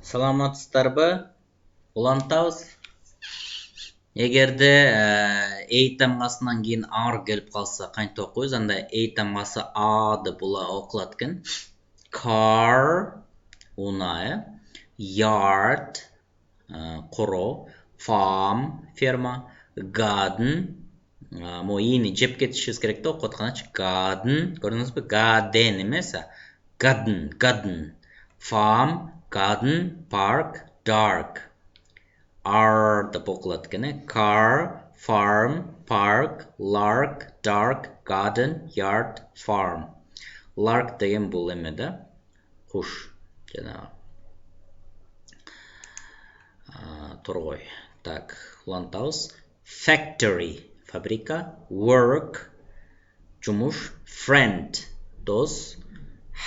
Саламатсыздарбы? Улантабыз. Эгерде эй тамгасынан кийин ар келип калса кантип окуйбуз? Анда эй тамгасы а деп окулат экен. Car унаа, yard коро, farm ферма, garden могу ини жеп кетишибиз керек да окуп атканчы. Garden, көрдүңүзбү? Garden эмес, garden. Farm, garden, park, dark. R деп окулат экен. Car, farm, park, lark, dark, garden, yard, farm. Lark деген бул эме да, куш жанагы. Торгой. Так, улантабыз. Factory, фабрика. Work, жумуш. Friend, дос.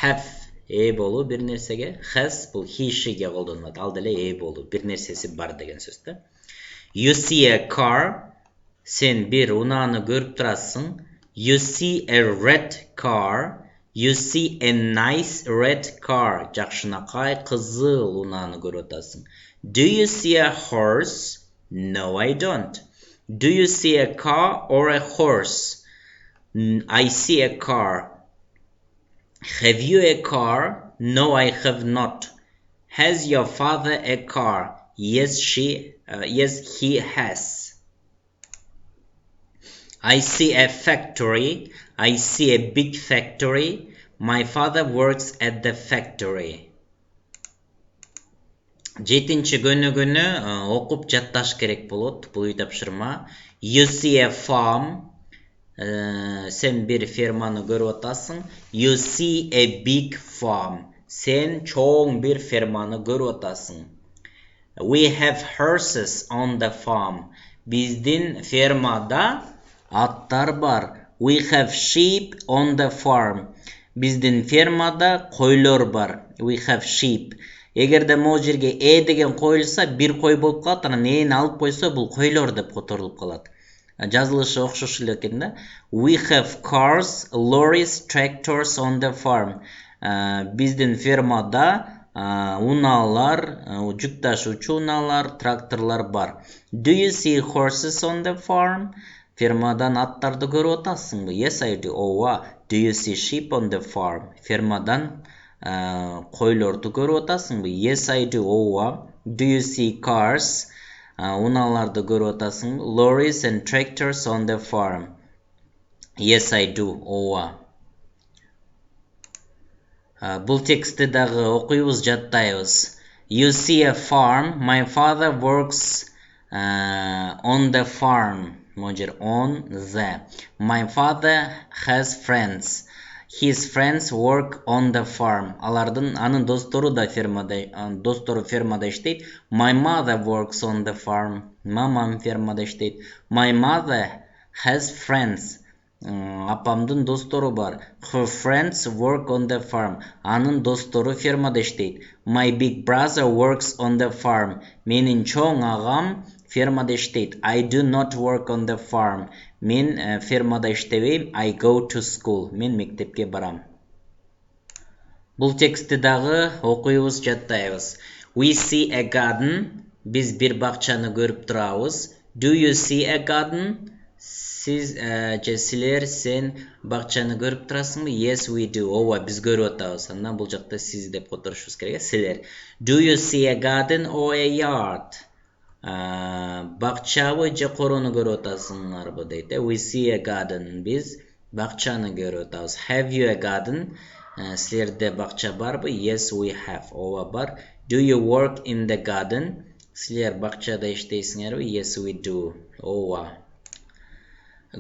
Have, ээ болуу бир нерсеге. Has бул he sheге колдонулат. Ал деле ээ болуу, бир нерсеси бар деген сөз да. You see a car, сен бир унааны көрүп турасың. You see a red car. You see a nice red car. Жакшынакай кызыл унааны көрүп атасың. Do you see a horse? No, I don't. Do you see a car or a horse? I see a car. Have you a car? No, I have not. Has your father a car? Yes, he has. I see a factory. I see a big factory. My father works at the factory. 7-нчи көнүгүүнү окуп жатташ керек болот бул үй тапшырма. You see a farm. Сен бир ферманы көрүп атасың. You see a big farm. Сен чоң бир ферманы көрүп атасың. We have horses on the farm. Биздин фермада аттар бар. We have sheep on the farm. Биздин фермада койлор бар. We have sheep. Эгерде могу жерге деген коюлса, бир кой болуп калат, анан эни алып койсо, бул койлор деп которулуп калат. Жазылышы окшош эле экен да. We have cars, lorries, tractors on the farm. Биздин фермада унаалар, жүк ташуучу унаалар, тракторлор бар. Do you see horses on the farm? Фермадан аттарды көрүп атасыңбы? Yes, I do. Ооба. Do you see sheep on the farm? Фермадан койлорду көрүп атасыңбы? Yes, I do. Ооба. Do you see cars? Унааларды көрүп атасыңбы? Lorries and tractors on the farm. Yes, I do. Ооба. Бул текстти дагы окуйбуз, жаттайбыз. You see a farm. My father works on the farm. On the. My father has friends. His friends work on the farm. Анын достору фермада иштейт. My mother works on the farm. Мамам фермада иштейт. My mother has friends. Апамдын достору бар. Her friends work on the farm. Анын достору фермада иштейт. My big brother works on the farm. Менин чоң агам фермада иштейт. I do not work on the farm. Мен фермада иштебейм. I go to school. Мен мектепке барам. Бул текстти дагы окуйбуз, жаттайбыз. We see a garden. Биз бир бакчаны көрүп турабыз. Do you see a garden? Силер сен бакчаны көрүп турасыңбы? Yes, we do. Ооба, биз көрүп атабыз. Андан бул жакта сиз деп которушубуз керек. Силер. Do you see a garden or a yard? Бакчабы же корону көрүп атасыңарбы дейт. We see a garden. Биз бакчаны көрүп атабыз. Have you a garden? Силерде бакча барбы? Yes, we have. Ооба бар. Do you work in the garden? Силер бакчада иштейсиңерби? Yes, we do. Ооба.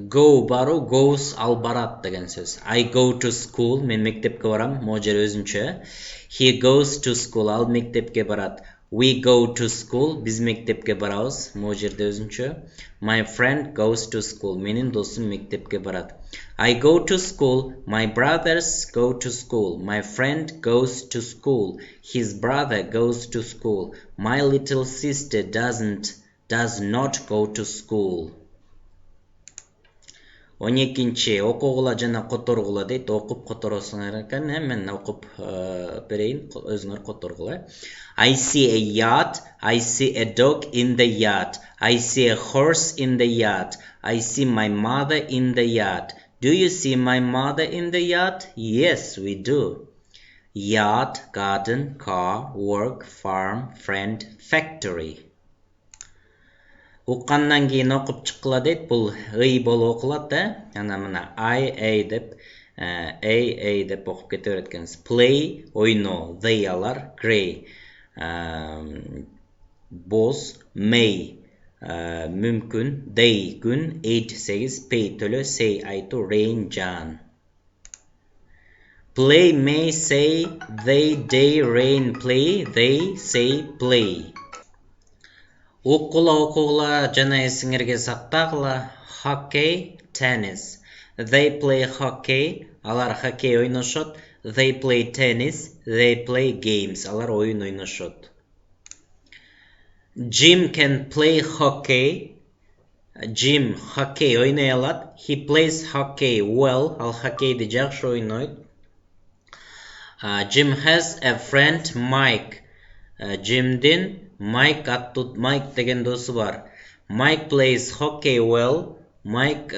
Go бару, goes ал барат деген сөз. I go to school. Мен мектепке барам. Могу жер өзүнчө. He goes to school. Ал мектепке барат. We go to school. Биз мектепке барабыз. Могу жерде өзүнчө. My friend goes to school. Менин досум мектепке барат. I go to school. My brothers go to school. My friend goes to school. His brother goes to school. My little sister does not go to school. 12-нчи окугула жана которгула дейт. Окуп которосуңар экен. Мен окуп берейин, өзүңөр которгула. I see a yacht. I see a dog in the yacht. I see a horse in the yacht. I see my mother in the yacht. Do you see my mother in the yacht? Yes, we do. Yacht, garden, car, work, farm, friend, factory. Уккандан кийин окуп чыккыла дейт. Бул ый болуп окулат да. Ана мына I деп A деп окуп кете берет экенсиз. Play ойноо, they алар, grey боз, may мүмкүн, day күн, 8 pay төлө, say айтуу, rain жаан. Play, may, say, they, day, rain, play, they, say, play. Окула жана эсиңерге сактагыла. Hockey, tennis. They play hockey, алар хоккей ойношот. They play tennis, they play games, алар oyun ойношот. Jim can play hockey. Jim hockey ойной алат. He plays hockey well, ал хоккейди жакшы ойнойт. Jim has a friend, Mike. Jim'din Mike деген досу бар. Mike plays hockey well. Mike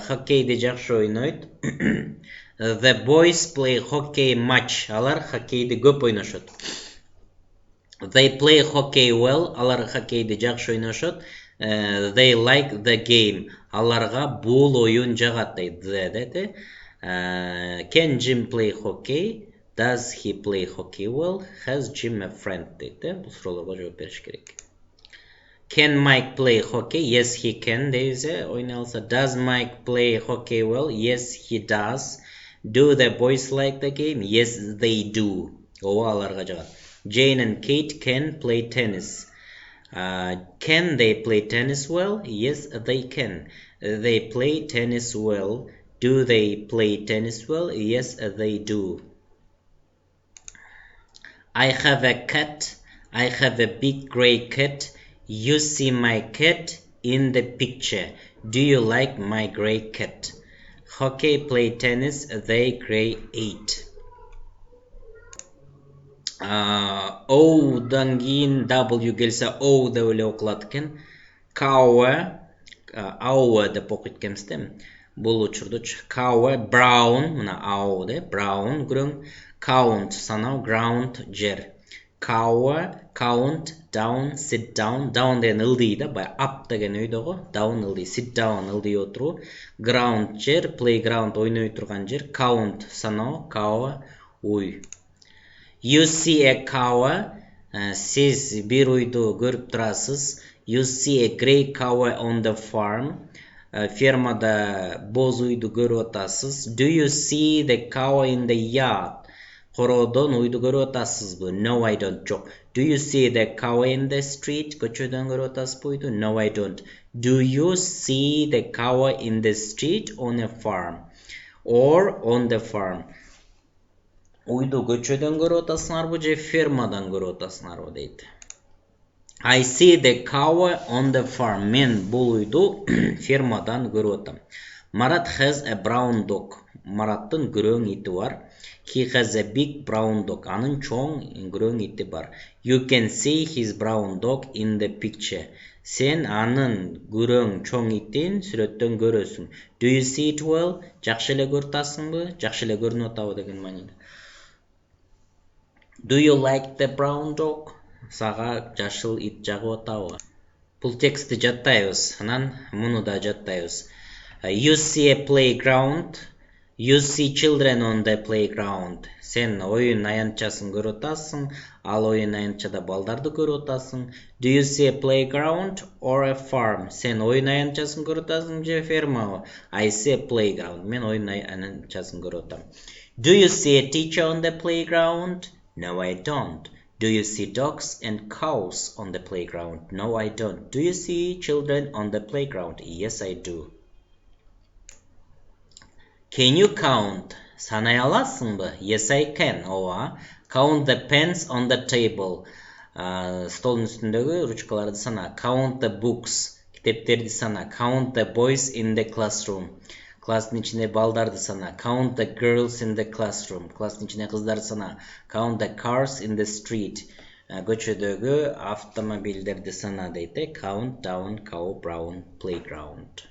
хоккейди жакшы ойнойт. The boys play hockey much. Алар хоккейди көп ойношот. They play hockey well. Алар хоккейди жакшы ойношот. They like the game. Аларга бул оюн жагат дейт. Can Jim play hockey? Does he play hockey well? Has Jim a friend? Deydi. Bu sorularga cevap veriş gerek. Can Mike play hockey? Yes, he can. Deyse oynay alsa. Does Mike play hockey well? Yes, he does. Do the boys like the game? Yes, they do. Ova alarga jagat. Jane and Kate can play tennis. Can they play tennis well? Yes, they can. They play tennis well. Do they play tennis well? Yes, they do. I have a cat. I have a big grey cat. You see my cat in the picture. Do you like my grey cat? Hockey, play tennis, they grey 8. O'dan keyin W kelsa O deb эле окулат экен. Cow деп окуйт экенбиз. Бул учурдучу cow, brown, мына O деп brown күрөң. Count санау, ground жер. Cow, count, down, sit down. Down деген ылдый да, бай up деген өйдөгө. Down ылдый, sit down ылдый отуруу. Ground жер, playground ойной турган жер. Count санау, cow, уй. You see a cow. Siz bir uydu görüp turasыз. You see a grey cow on the farm. Fermada boz uydu görüp atасыз. Do you see the cow in the yard? Korodon uydu görüp atasızbı? No, I don't. Jok. Do you see the cow in the street? Köçöden görüp atasız buydu? No, I don't. Do you see the cow in the street on a farm? Or on the farm? Uydu köçöden görüp atasыңарбы же фермадан görüp atasыңарбы дейт. I see the cow on the farm. Men bul uydu fermadan görüp atam. Marat has a brown dog. Мараттын күрөң ити бар. He has a big brown dog. Анын чоң күрөң ити бар. You can see his brown dog in the picture. Сен анын күрөң чоң итин сүрөттөн көрөсүң. Do you see it well? Жакшы эле көрүп атасыңбы? Жакшы эле көрүнүп атабы деген мааниде. Do you like the brown dog? Сага жашыл ит жагып атабы? Бул текстти жаттайбыз. Анан муну да жаттайбыз. You see a playground. You see children on the playground. Sen oyun аянтчасын көрүп атасың. Ал oyun аянтчада балдарды көрүп атасың. Do you see a playground or a farm? Sen oyun аянтчасын көрүп атасың же фермабы? I see a playground. Мен oyun аянтчасын көрүп атам. Do you see a teacher on the playground? No, I don't. Do you see dogs and cows on the playground? No, I don't. Do you see children on the playground? Yes, I do. Can you count? Санай аласыңбы? Yes, I can. Ооба. Count the pens on the table. Столдун үстүндөгү ручкаларды сана. Count the books. Китептерди сана. Count the boys in the classroom. Класстын içinde балдарды сана. Count the girls in the classroom. Класстын içinde kızları sana. Count the cars in the street. Көчөдөгү автомобилдерди сана дейт. Count down cow brown playground.